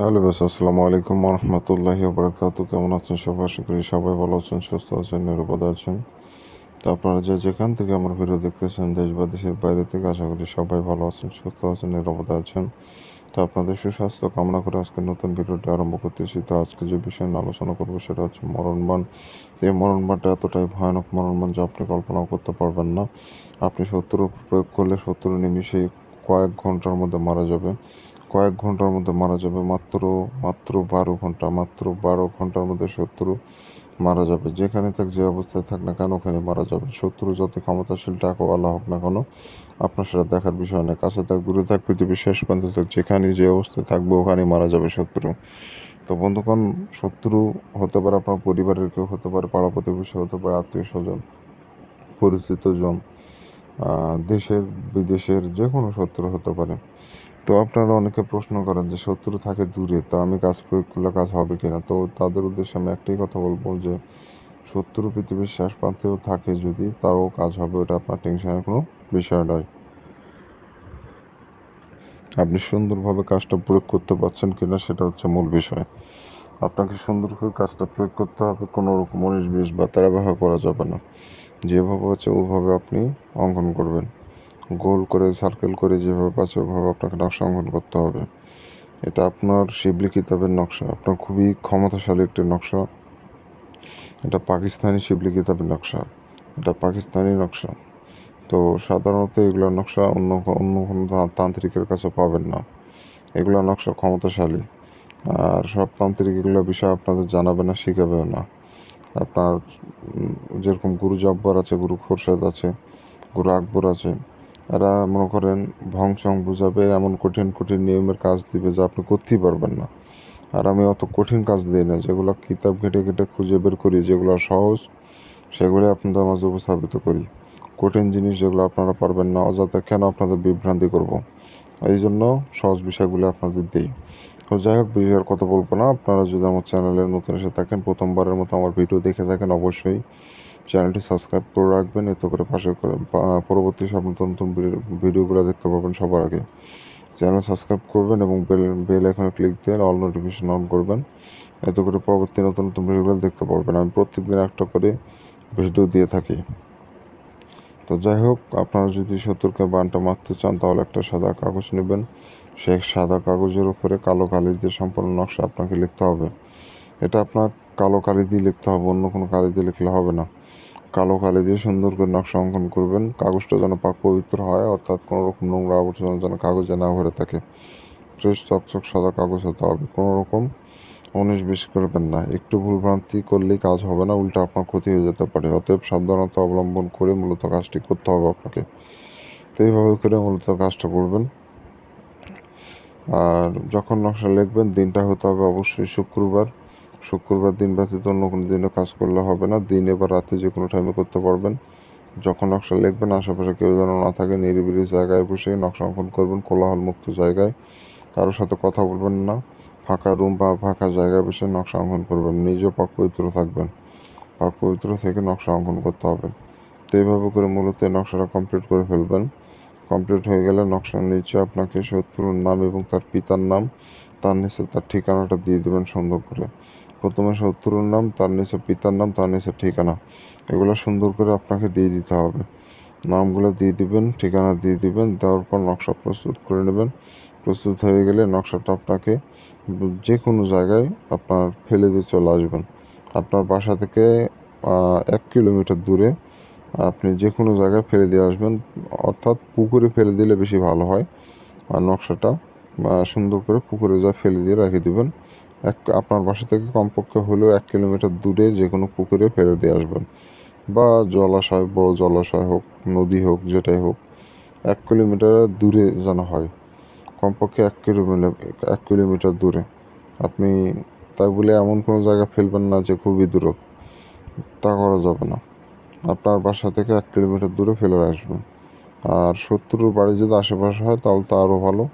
Hello বেশ, আসসালামু আলাইকুম রহমতুল্লাহি বারাকাতু। কেমন আছেন সবাই? আশা করি সবাই ভালো আছেন, সুস্থ আছেন, নিরাপদ আছেন। তো আপনারা যেখান থেকে আমার ভিডিও দেখতেছেন, দেশ বা দেশের বাইরে থেকে, আশা করি সবাই ভালো আছেন, সুস্থ আছেন, নিরাপদে আছেন। তো আপনাদের সুস্বাস্থ্য কামনা করে আজকে নতুন ভিডিওটি আরম্ভ করতেছি। তো আজকে যে বিষয় নিয়ে আলোচনা করবো সেটা হচ্ছে মরণবাণ। এই মরণবাণটা এতটাই ভয়ানক মরণবাণ যে আপনি কল্পনাও করতে পারবেন না। আপনি শত্রু প্রয়োগ করলে শত্রু নিমিষেই কয়েক ঘন্টার মধ্যে মারা যাবে। কয়েক ঘন্টার মধ্যে মারা যাবে। মাত্র মাত্র 12 ঘন্টা, মাত্র 12 ঘন্টার মধ্যে শত্রু মারা যাবে। যেখানে থাক, যে অবস্থায় থাক না কেন, ওখানে মারা যাবে। শত্রু যত ক্ষমতাশীল টাকাওয়ালা হোক না কেন, আপনার সেটা দেখার বিষয় না। কাছে থাক, দূরে থাক, পৃথিবীর শেষ প্রান্তে থাক, যেখানে যে অবস্থায় থাকবে ওখানেই মারা যাবে শত্রু। তো বন্ধুগণ, শত্রু হতে পারে আপনার পরিবারের কেউ, হতে পারে পাড়া প্রতিবেশী, হতে পারে আত্মীয় স্বজন, পরিচিত জন, দেশের বিদেশের যে কোনো শত্রু হতে পারে। তো আপনারা অনেকে প্রশ্ন করেন যে শত্রু থাকে দূরে, তো আমি কাজ প্রয়োগ করলে কাজ হবে কিনা। তো তাদের উদ্দেশ্যে আমি একটাই কথা বলবো যে শত্রু পৃথিবীর শেষ প্রান্তেও থাকে যদি, তারও কাজ হবে। ওটা আপনার টেনশনের কোনো বিষয় নয়। আপনি সুন্দরভাবে কাজটা প্রয়োগ করতে পারছেন কিনা সেটা হচ্ছে মূল বিষয়। আপনাকে সুন্দর করে কাজটা প্রয়োগ করতে হবে। কোনো রকম 19-20 বা তেড়া ব্যবহার করা যাবে না। যেভাবে আছে ওভাবে আপনি অঙ্কন করবেন। গোল করে, সার্কেল করে, যেভাবে আছে ওভাবে আপনাকে নকশা অঙ্কন করতে হবে। এটা আপনার শিবলি কিতাবের নকশা। আপনার খুবই ক্ষমতাশালী একটি নকশা। এটা পাকিস্তানি শিবলি কিতাবের নকশা। এটা পাকিস্তানি নকশা। তো সাধারণত এগুলোর নকশা অন্য অন্য কোনো তান্ত্রিকের কাছে পাবেন না। এগুলো নকশা ক্ষমতাশালী। আর সব তান্ত্রিক এগুলো বিষয় আপনাদের জানাবে না, শিখাবেও না। আপনার যেরকম গুরু জব্বার আছে, গুরু খোরশেদ আছে, গুরু আকবর আছে, এরা মনে করেন ভং চং বুঝাবে, এমন কঠিন কঠিন নিয়মের কাজ দিবে যা আপনি করতেই পারবেন না। আর আমি অত কঠিন কাজ দিই না, যেগুলো কিতাব ঘেটে ঘেটে খুঁজে বের করি, যেগুলো সহজ সেগুলো আপনাদের মাঝে উপস্থাপিত করি। কঠিন জিনিস যেগুলো আপনারা পারবেন না, অযথা কেন আপনাদের বিভ্রান্তি করব। এই জন্য সহজ বিষয়গুলো আপনাদের দিই। তো যাই হোক, বিষয়ের কথা বলবো না। আপনারা যদি আমার চ্যানেলে নতুন এসে থাকেন, প্রথমবারের মতো আমার ভিডিও দেখে থাকেন, অবশ্যই চ্যানেলটি সাবস্ক্রাইব করে রাখবেন। এতে করে পাশে পরবর্তী সব নতুন নতুন ভিডিওগুলো দেখতে পাবেন সবার আগে। চ্যানেল সাবস্ক্রাইব করবেন এবং বেল আইকনে ক্লিক দিয়ে অল নোটিফিকেশন অন করবেন। এতে করে পরবর্তী নতুন নতুন ভিডিওগুলো দেখতে পারবেন। আমি প্রত্যেকদিন একটা করে ভিডিও দিয়ে থাকি। তো যাই হোক, আপনারা যদি শত্রুকে বানটা মারতে চান তাহলে একটা সাদা কাগজ নেবেন। সেই সাদা কাগজের উপরে কালো কালি দিয়ে সম্পূর্ণ নকশা আপনাকে লিখতে হবে। এটা আপনার কালো কালি দিয়ে লিখতে হবে, অন্য কোনো কালি দিয়ে লিখলে হবে না। কালো কালি দিয়ে সুন্দর করে নকশা অঙ্কন করবেন। কাগজটা যেন পাক পবিত্র হয়, অর্থাৎ কোনো রকম নোংরা আবর্জনা যেন কাগজে না ভরে থাকে। ফ্রেশ চকচক সাদা কাগজ হতে হবে। কোনো রকম 19-20 করবেন না। একটু ভুলভ্রান্তি করলেই কাজ হবে না, উল্টো আপনার ক্ষতি হয়ে যেতে পারে। অতএব সাবধানতা অবলম্বন করে মূলত কাজটি করতে হবে আপনাকে। তো এইভাবে করে মূলত কাজটা করবেন। আর যখন নকশা লিখবেন, দিনটা হতে হবে অবশ্যই শুক্রবার। শুক্রবার দিন ব্যতীত অন্য কোনো দিনে কাজ করলে হবে না। দিনে বা রাতে যে কোনো টাইমে করতে পারবেন। যখন নকশা লিখবেন, আশেপাশে কেউ যেন না থাকে, নিরিবিলি জায়গায় বসে নকশা অঙ্কন করবেন, কোলাহলমুক্ত জায়গায়। কারোর সাথে কথা বলবেন না। ফাঁকা রুম বা ফাঁকা জায়গায় বসে নকশা অঙ্কন করবেন। নিজেও পাক পবিত্র থাকবেন। পাক পবিত্র থেকে নকশা অঙ্কন করতে হবে। তো এইভাবে করে মূলত এই নকশাটা কমপ্লিট করে ফেলবেন। কমপ্লিট হয়ে গেলে নকশার নিচে আপনাকে শত্রুর নাম এবং তার পিতার নাম, তার নিচে তার ঠিকানাটা দিয়ে দেবেন সুন্দর করে। প্রথমে শত্রুর নাম, তার নিচে পিতার নাম, তার নিচে ঠিকানা, এগুলো সুন্দর করে আপনাকে দিয়ে দিতে হবে। নামগুলো দিয়ে দিবেন, ঠিকানা দিয়ে দিবেন, দেওয়ার পর নকশা প্রস্তুত করে নেবেন। প্রস্তুত হয়ে গেলে নকশাটা আপনাকে যে কোনো জায়গায় আপনার ফেলে দিয়ে চলে আসবেন। আপনার বাসা থেকে 1 কিলোমিটার দূরে আপনি যে কোনো জায়গায় ফেলে দিয়ে আসবেন, অর্থাৎ পুকুরে ফেলে দিলে বেশি ভালো হয়। আর নকশাটা সুন্দর করে পুকুরে যা ফেলে দিয়ে রেখে দেবেন। আপনার বাসা থেকে কমপক্ষে হলেও 1 কিলোমিটার দূরে যে কোনো পুকুরে ফেলে দিয়ে আসবেন, বা জলাশয়, বড় জলাশয় হোক, নদী হোক, যেটাই হোক, 1 কিলোমিটার দূরে যেন হয়। কমপক্ষে 1 কিলোমিটার দূরে আপনি, তাই বলে এমন কোনো জায়গা ফেলবেন না যে খুবই দূর, তা করা যাবে না। আপনার বাসা থেকে 1 কিলোমিটার দূরে ফেলে আসবেন। আর শত্রুর বাড়ি যদি আশেপাশে হয় তাহলে তো আরও ভালো।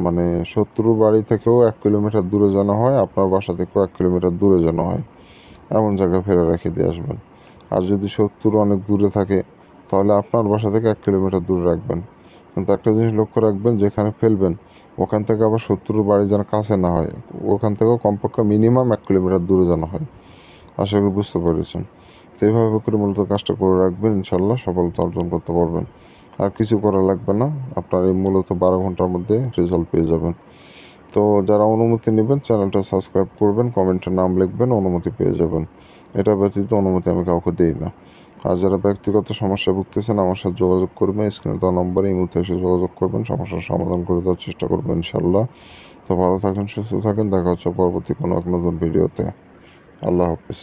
মানে শত্রুর বাড়ি থেকেও 1 কিলোমিটার দূরে যেন হয়, আপনার বাসা থেকেও 1 কিলোমিটার দূরে যেন হয়, এমন জায়গায় ফেলে রেখে দিয়ে আসবেন। আর যদি শত্রু অনেক দূরে থাকে তাহলে আপনার বাসা থেকে 1 কিলোমিটার দূরে রাখবেন। কিন্তু একটা জিনিস লক্ষ্য রাখবেন, যেখানে ফেলবেন ওখান থেকে আবার শত্রুর বাড়ি যেন কাছে না হয়। ওখান থেকেও কমপক্ষে মিনিমাম 1 কিলোমিটার দূরে যেন হয়। আশা করি বুঝতে পেরেছেন। তো এইভাবে করে মূলত কাজটা করে রাখবেন, ইনশাল্লাহ সফলতা অর্জন করতে পারবেন। আর কিছু করা লাগবে না, আপনার এই মূলত 12 ঘন্টার মধ্যে রেজাল্ট পেয়ে যাবেন। তো যারা অনুমতি নেবেন চ্যানেলটা সাবস্ক্রাইব করবেন, কমেন্টে নাম লিখবেন, অনুমতি পেয়ে যাবেন। এটা ব্যতীত অনুমতি আমি কাউকে দিই না। আর যারা ব্যক্তিগত সমস্যায় ভুগতেছেন আমার সাথে যোগাযোগ করবেন, স্ক্রিনে দেওয়া নম্বরে এই মুহূর্তে এসে যোগাযোগ করবেন, সমস্যার সমাধান করে দেওয়ার চেষ্টা করবেন ইনশাল্লাহ। তো ভালো থাকেন, সুস্থ থাকেন, দেখা হচ্ছে পরবর্তী কোনো এক নতুন ভিডিওতে। আল্লাহ হাফিজ।